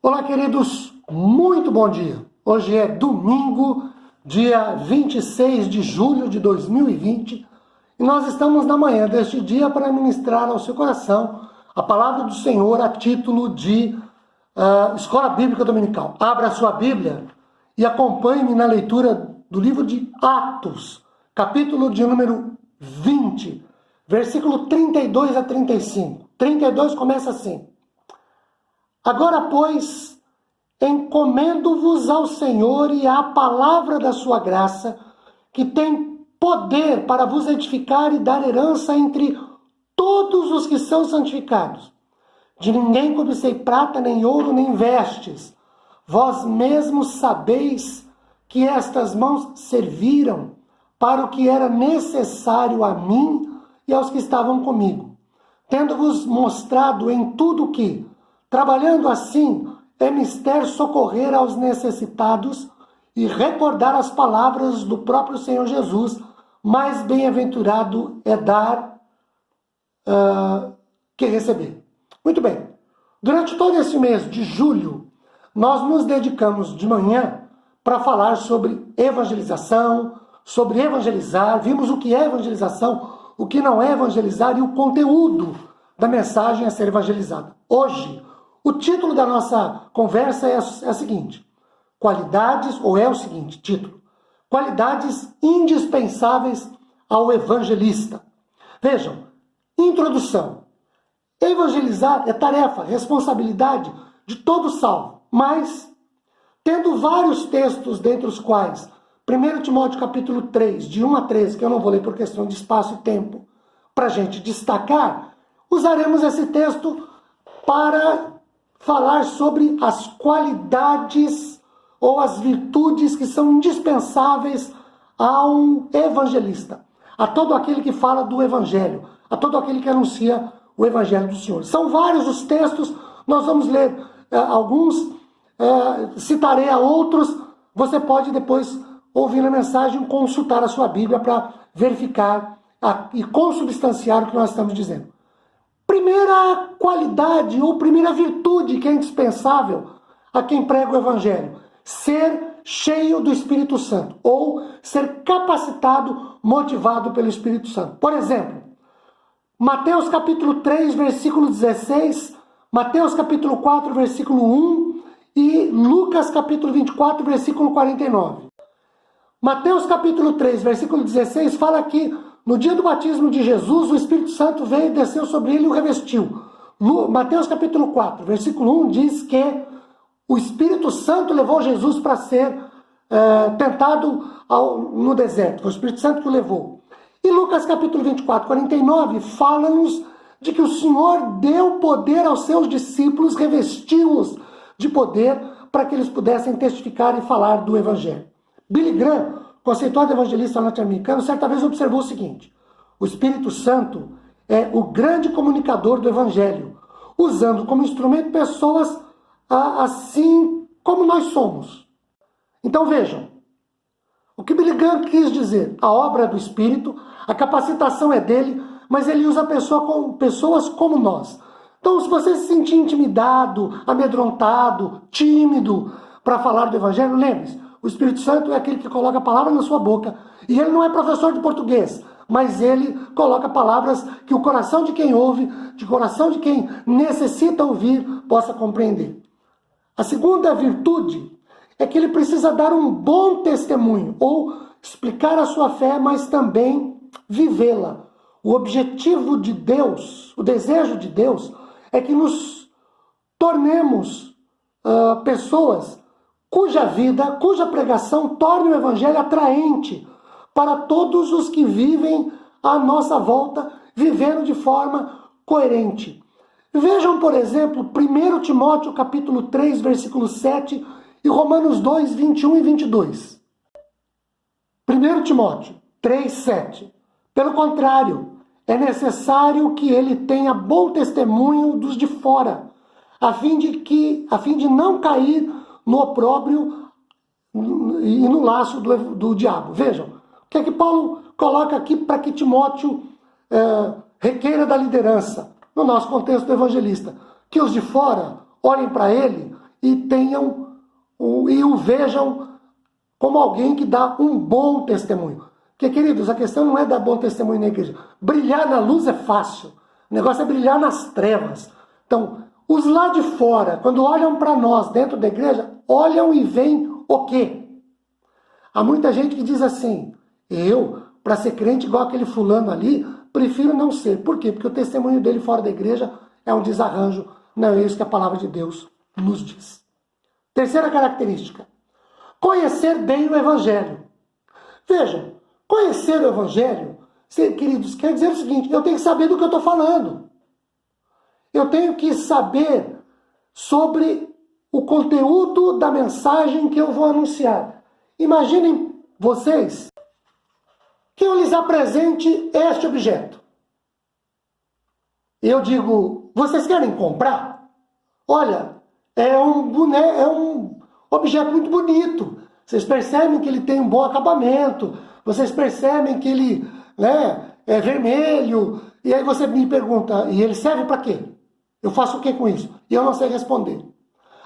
Olá, queridos, muito bom dia. Hoje é domingo, dia 26 de julho de 2020, e nós estamos na manhã deste dia para ministrar ao seu coração a palavra do Senhor a título de Escola Bíblica Dominical. Abra a sua Bíblia e acompanhe-me na leitura do livro de Atos, capítulo de número 20, versículo 32 a 35. 32 começa assim: Agora, pois, encomendo-vos ao Senhor e à palavra da sua graça, que tem poder para vos edificar e dar herança entre todos os que são santificados. De ninguém cobicei prata, nem ouro, nem vestes. Vós mesmos sabeis que estas mãos serviram para o que era necessário a mim e aos que estavam comigo, tendo-vos mostrado em tudo que, trabalhando assim, é mister socorrer aos necessitados e recordar as palavras do próprio Senhor Jesus: mais bem-aventurado é dar que receber. Muito bem. Durante todo esse mês de julho, nós nos dedicamos de manhã para falar sobre evangelização, sobre evangelizar. Vimos o que é evangelização, o que não é evangelizar e o conteúdo da mensagem a ser evangelizada. Hoje, o título da nossa conversa é o seguinte: Qualidades indispensáveis ao evangelista. Vejam, introdução. Evangelizar é tarefa, responsabilidade de todo salvo, mas, tendo vários textos, dentre os quais 1 Timóteo capítulo 3, de 1 a 13, que eu não vou ler por questão de espaço e tempo, para a gente destacar, usaremos esse texto para falar sobre as qualidades ou as virtudes que são indispensáveis a um evangelista, a todo aquele que fala do evangelho, a todo aquele que anuncia o evangelho do Senhor. São vários os textos, nós vamos ler alguns, citarei a outros. Você pode depois, ouvir a mensagem, consultar a sua Bíblia para verificar e consubstanciar o que nós estamos dizendo. Primeira qualidade ou primeira virtude que é indispensável a quem prega o evangelho: ser cheio do Espírito Santo, ou ser capacitado, motivado pelo Espírito Santo. Por exemplo, Mateus capítulo 3, versículo 16, Mateus capítulo 4, versículo 1 e Lucas capítulo 24, versículo 49. Mateus capítulo 3, versículo 16 fala que no dia do batismo de Jesus, o Espírito Santo veio e desceu sobre ele e o revestiu. Mateus capítulo 4, versículo 1 diz que o Espírito Santo levou Jesus para ser tentado no deserto. Foi o Espírito Santo que o levou. E Lucas capítulo 24, 49 fala-nos de que o Senhor deu poder aos seus discípulos, revestiu-os de poder para que eles pudessem testificar e falar do Evangelho. Billy Graham, conceituado evangelista norte-americano, certa vez observou o seguinte: o Espírito Santo é o grande comunicador do Evangelho, usando como instrumento pessoas assim como nós somos. Então vejam, o que Billy Graham quis dizer: a obra é do Espírito, a capacitação é dele, mas ele usa pessoas como nós. Então, se você se sentir intimidado, amedrontado, tímido para falar do Evangelho, lembre-se, o Espírito Santo é aquele que coloca a palavra na sua boca. E ele não é professor de português, mas ele coloca palavras que o coração de quem ouve, de coração de quem necessita ouvir, possa compreender. A segunda virtude é que ele precisa dar um bom testemunho, ou explicar a sua fé, mas também vivê-la. O objetivo de Deus, o desejo de Deus, é que nos tornemos pessoas cuja vida, cuja pregação torne o Evangelho atraente para todos os que vivem à nossa volta, vivendo de forma coerente. Vejam, por exemplo, 1 Timóteo capítulo 3, versículo 7 e Romanos 2, 21 e 22. 1 Timóteo 3, 7. Pelo contrário, é necessário que ele tenha bom testemunho dos de fora, a fim de não cair no opróbrio e no laço do diabo. Vejam, o que é que Paulo coloca aqui para que Timóteo requeira da liderança, no nosso contexto do evangelista? Que os de fora olhem para ele e e o vejam como alguém que dá um bom testemunho. Porque, queridos, a questão não é dar bom testemunho na igreja. Brilhar na luz é fácil. O negócio é brilhar nas trevas. Então, os lá de fora, quando olham para nós dentro da igreja, olham e veem o quê? Há muita gente que diz assim, para ser crente igual aquele fulano ali, prefiro não ser. Por quê? Porque o testemunho dele fora da igreja é um desarranjo. Não é isso que a palavra de Deus nos diz. Terceira característica. Conhecer bem o evangelho. Vejam, conhecer o evangelho, queridos, quer dizer o seguinte, eu tenho que saber do que eu estou falando. Eu tenho que saber sobre o conteúdo da mensagem que eu vou anunciar. Imaginem vocês que eu lhes apresente este objeto. Eu digo, vocês querem comprar? Olha, é um objeto muito bonito. Vocês percebem que ele tem um bom acabamento. Vocês percebem que ele, é vermelho. E aí você me pergunta, e ele serve para quê? Eu faço o que com isso? E eu não sei responder.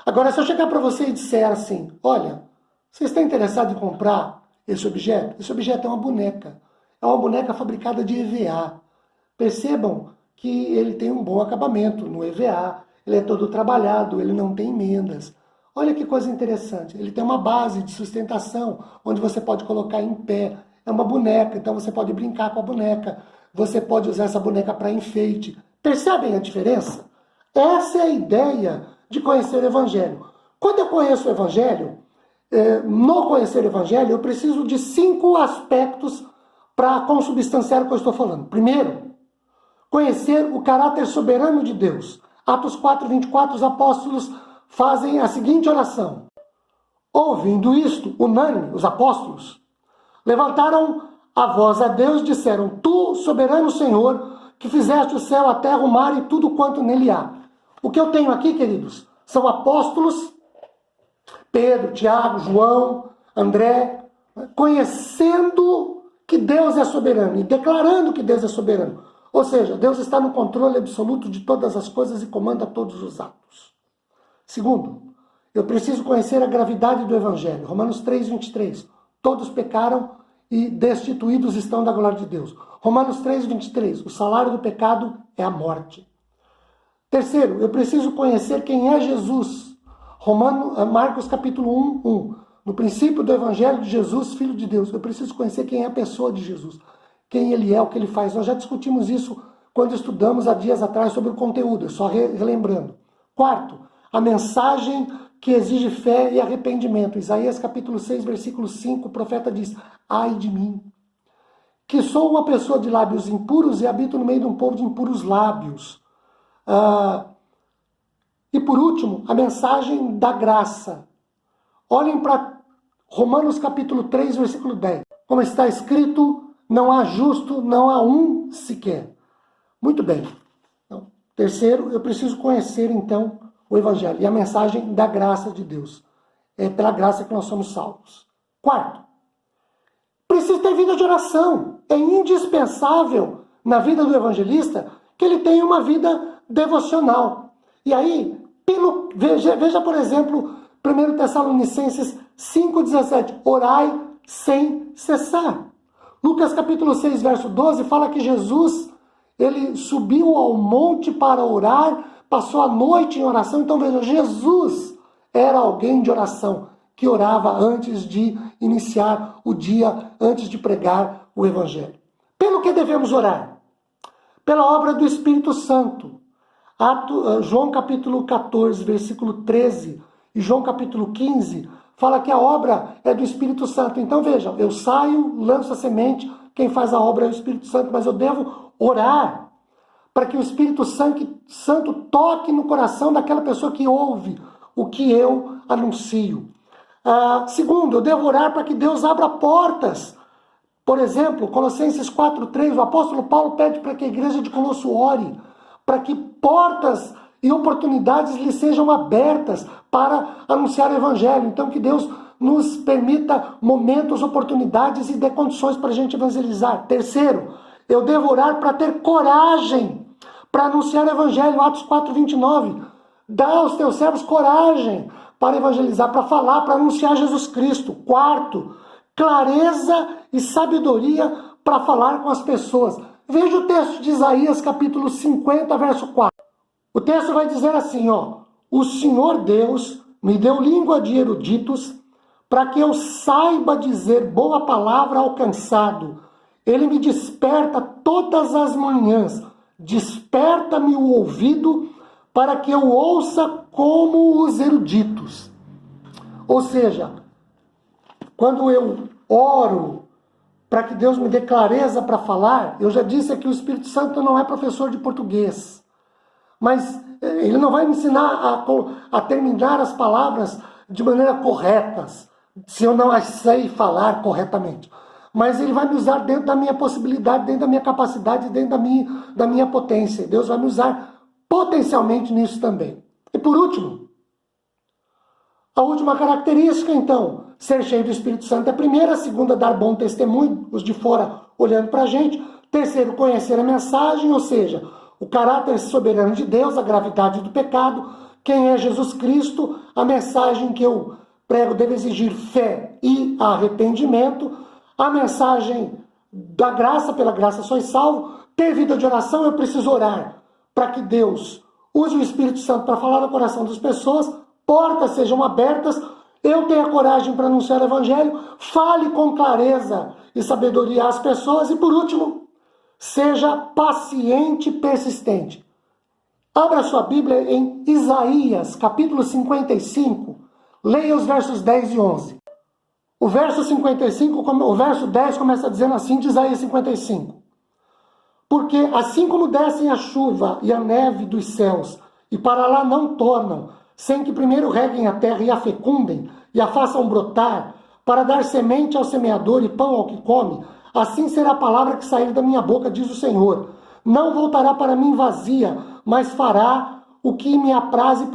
Agora, se eu chegar para você e disser assim, olha, você está interessado em comprar esse objeto? Esse objeto é uma boneca. É uma boneca fabricada de EVA. Percebam que ele tem um bom acabamento no EVA. Ele é todo trabalhado, ele não tem emendas. Olha que coisa interessante. Ele tem uma base de sustentação, onde você pode colocar em pé. É uma boneca, então você pode brincar com a boneca. Você pode usar essa boneca para enfeite. Percebem a diferença? Essa é a ideia de conhecer o Evangelho. Quando eu conheço o Evangelho, no conhecer o Evangelho, eu preciso de 5 aspectos para consubstanciar o que eu estou falando. Primeiro, conhecer o caráter soberano de Deus. Atos 4:24, os apóstolos fazem a seguinte oração. Ouvindo isto, unânime, os apóstolos, levantaram a voz a Deus e disseram, Tu, soberano Senhor, que fizeste o céu, a terra, o mar e tudo quanto nele há. O que eu tenho aqui, queridos, são apóstolos, Pedro, Tiago, João, André, conhecendo que Deus é soberano e declarando que Deus é soberano. Ou seja, Deus está no controle absoluto de todas as coisas e comanda todos os atos. Segundo, eu preciso conhecer a gravidade do Evangelho. Romanos 3:23. Todos pecaram e destituídos estão da glória de Deus. Romanos 3:23. O salário do pecado é a morte. Terceiro, eu preciso conhecer quem é Jesus. Marcos capítulo 1:1. No princípio do Evangelho de Jesus, Filho de Deus. Eu preciso conhecer quem é a pessoa de Jesus. Quem ele é, o que ele faz. Nós já discutimos isso quando estudamos há dias atrás sobre o conteúdo, só relembrando. Quarto, a mensagem que exige fé e arrependimento. Isaías capítulo 6, versículo 5, o profeta diz, ai de mim, que sou uma pessoa de lábios impuros e habito no meio de um povo de impuros lábios. E por último, a mensagem da graça. Olhem para Romanos capítulo 3, versículo 10. Como está escrito, não há justo, não há um sequer. Muito bem. Então, terceiro, eu preciso conhecer então o Evangelho e a mensagem da graça de Deus. É pela graça que nós somos salvos. Quarto, preciso ter vida de oração. É indispensável na vida do evangelista que ele tenha uma vida devocional. E aí, veja por exemplo, 1 Tessalonicenses 5,17. Orai sem cessar. Lucas capítulo 6, verso 12, fala que Jesus, ele subiu ao monte para orar, passou a noite em oração. Então veja, Jesus era alguém de oração, que orava antes de iniciar o dia, antes de pregar o Evangelho. Pelo que devemos orar? Pela obra do Espírito Santo. João capítulo 14, versículo 13 e João capítulo 15, fala que a obra é do Espírito Santo. Então vejam, eu saio, lanço a semente, quem faz a obra é o Espírito Santo, mas eu devo orar para que o Espírito Santo toque no coração daquela pessoa que ouve o que eu anuncio. Segundo, eu devo orar para que Deus abra portas. Por exemplo, Colossenses 4:3, o apóstolo Paulo pede para que a igreja de Colosso ore, para que portas e oportunidades lhe sejam abertas para anunciar o Evangelho. Então que Deus nos permita momentos, oportunidades e dê condições para a gente evangelizar. Terceiro, eu devo orar para ter coragem para anunciar o Evangelho. Atos 4:29. Dá aos teus servos coragem para evangelizar, para falar, para anunciar Jesus Cristo. Quarto, clareza e sabedoria para falar com as pessoas. Veja o texto de Isaías, capítulo 50, verso 4. O texto vai dizer assim, ó: o Senhor Deus me deu língua de eruditos, para que eu saiba dizer boa palavra ao cansado. Ele me desperta todas as manhãs, desperta-me o ouvido, para que eu ouça como os eruditos. Ou seja, quando eu oro para que Deus me dê clareza para falar, eu já disse aqui, o Espírito Santo não é professor de português, mas ele não vai me ensinar a terminar as palavras de maneira correta, se eu não as sei falar corretamente. Mas ele vai me usar dentro da minha possibilidade, dentro da minha capacidade, dentro da minha potência. Deus vai me usar potencialmente nisso também. E por último, a última característica, então, ser cheio do Espírito Santo é a primeira. A segunda, dar bom testemunho, os de fora olhando para a gente. Terceiro, conhecer a mensagem, ou seja, o caráter soberano de Deus, a gravidade do pecado, quem é Jesus Cristo, a mensagem que eu prego deve exigir fé e arrependimento. A mensagem da graça, pela graça sois salvo. Ter vida de oração, eu preciso orar para que Deus use o Espírito Santo para falar no coração das pessoas. Portas sejam abertas. Eu tenho coragem para anunciar o Evangelho. Fale com clareza e sabedoria às pessoas. E por último, seja paciente e persistente. Abra sua Bíblia em Isaías, capítulo 55. Leia os versos 10 e 11. O verso 55, o verso 10 começa dizendo assim, de Isaías 55. Porque assim como descem a chuva e a neve dos céus, e para lá não tornam, sem que primeiro reguem a terra e a fecundem, e a façam brotar, para dar semente ao semeador e pão ao que come, assim será a palavra que sair da minha boca, diz o Senhor. Não voltará para mim vazia, mas fará o que me apraz e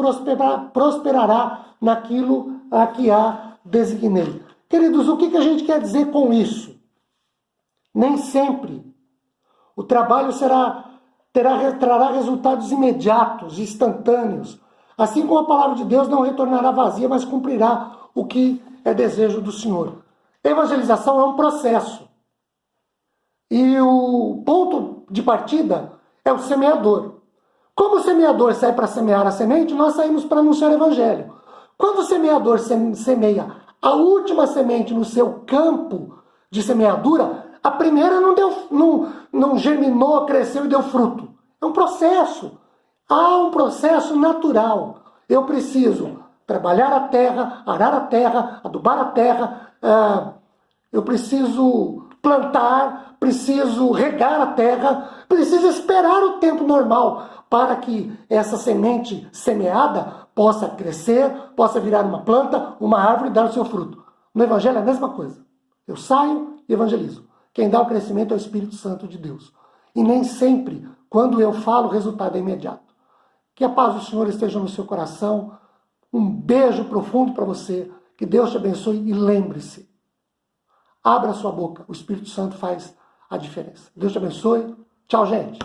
prosperará naquilo a que a designei. Queridos, o que a gente quer dizer com isso? Nem sempre o trabalho trará resultados imediatos, instantâneos. Assim como a palavra de Deus não retornará vazia, mas cumprirá o que é desejo do Senhor. Evangelização é um processo. E o ponto de partida é o semeador. Como o semeador sai para semear a semente, nós saímos para anunciar o Evangelho. Quando o semeador semeia a última semente no seu campo de semeadura, a primeira não germinou, cresceu e deu fruto. É um processo. Há um processo natural. Eu preciso trabalhar a terra, arar a terra, adubar a terra, eu preciso plantar, preciso regar a terra, preciso esperar o tempo normal para que essa semente semeada possa crescer, possa virar uma planta, uma árvore e dar o seu fruto. No Evangelho é a mesma coisa. Eu saio e evangelizo. Quem dá o crescimento é o Espírito Santo de Deus. E nem sempre, quando eu falo, o resultado é imediato. Que a paz do Senhor esteja no seu coração. Um beijo profundo para você. Que Deus te abençoe e lembre-se. Abra sua boca. O Espírito Santo faz a diferença. Deus te abençoe. Tchau, gente.